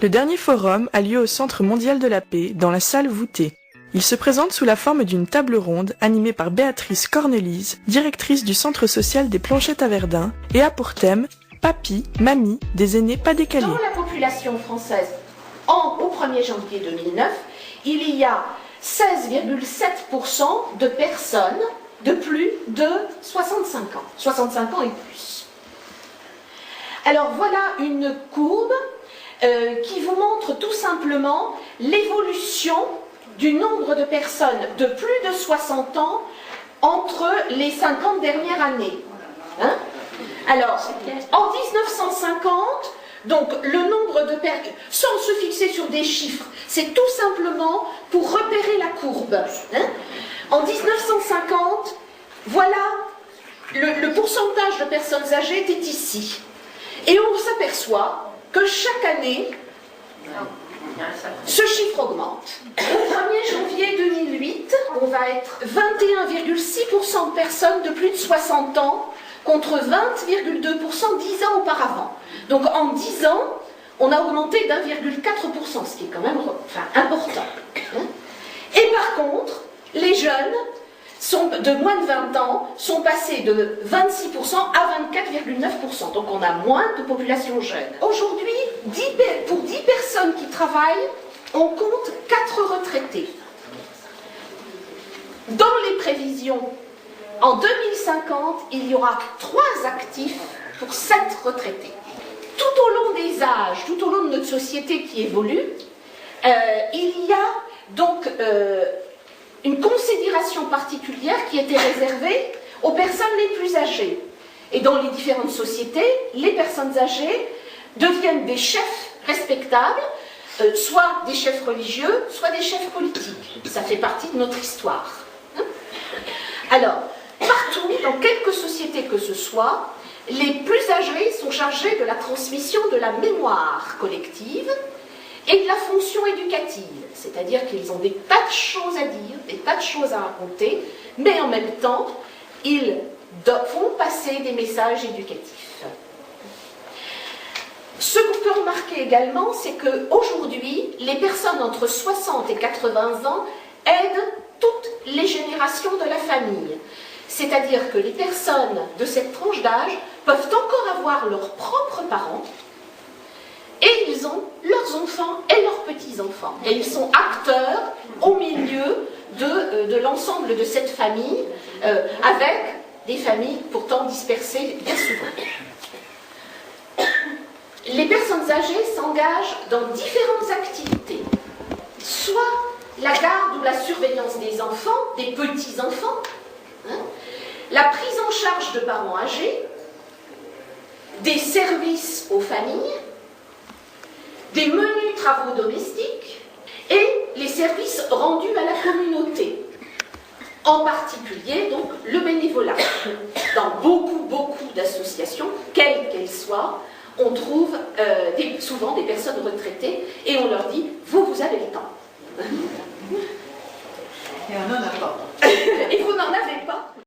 Le dernier forum a lieu au Centre mondial de la paix, dans la salle voûtée. Il se présente sous la forme d'une table ronde animée par Béatrice Cornelise, directrice du Centre social des Planchettes à Verdun, et a pour thème « Papy, mamie, des aînés pas décalés ». Dans la population française, au 1er janvier 2009, il y a 16,7% de personnes de plus de 65 ans, 65 ans et plus. Alors voilà une courbe qui vous montre tout simplement l'évolution du nombre de personnes de plus de 60 ans entre les 50 dernières années. Hein? Alors, en 1950, donc le nombre de personnes, sans se fixer sur des chiffres, c'est tout simplement pour repérer la courbe. Hein? En 1950, voilà, le pourcentage de personnes âgées était ici. Et on s'aperçoit que chaque année, ce chiffre augmente. Au 1er janvier 2008, on va être 21,6% de personnes de plus de 60 ans contre 20,2% 10 ans auparavant. Donc en 10 ans, on a augmenté d'1,4%, ce qui est quand même important. Et par contre, les jeunes de moins de 20 ans sont passés de 26% à 24,9%. Donc on a moins de population jeune. Aujourd'hui, pour 10 personnes qui travaillent, on compte 4 retraités. Dans les prévisions, en 2050, il y aura 3 actifs pour 7 retraités. Tout au long des âges, tout au long de notre société qui évolue, il y a donc une considération particulière qui était réservée aux personnes les plus âgées. Et dans les différentes sociétés, les personnes âgées deviennent des chefs respectables, soit des chefs religieux, soit des chefs politiques. Ça fait partie de notre histoire. Alors, partout, dans quelque société que ce soit, les plus âgés sont chargés de la transmission de la mémoire collective et de la fonction éducative, c'est-à-dire qu'ils ont des tas de choses à dire, des tas de choses à raconter, mais en même temps, ils font passer des messages éducatifs. Ce qu'on peut remarquer également, c'est qu'aujourd'hui, les personnes entre 60 et 80 ans aident toutes les générations de la famille. C'est-à-dire que les personnes de cette tranche d'âge peuvent encore avoir leurs propres parents, et ils ont leurs enfants et leurs petits-enfants. Et ils sont acteurs au milieu de l'ensemble de cette famille, avec des familles pourtant dispersées bien souvent. Les personnes âgées s'engagent dans différentes activités. Soit la garde ou la surveillance des enfants, des petits-enfants, hein, la prise en charge de parents âgés, des services aux familles, des menus travaux domestiques et les services rendus à la communauté. En particulier, donc, le bénévolat. Dans beaucoup d'associations, quelles qu'elles soient, on trouve souvent des personnes retraitées et on leur dit « vous avez le temps ». Et on n'en a pas. Et vous n'en avez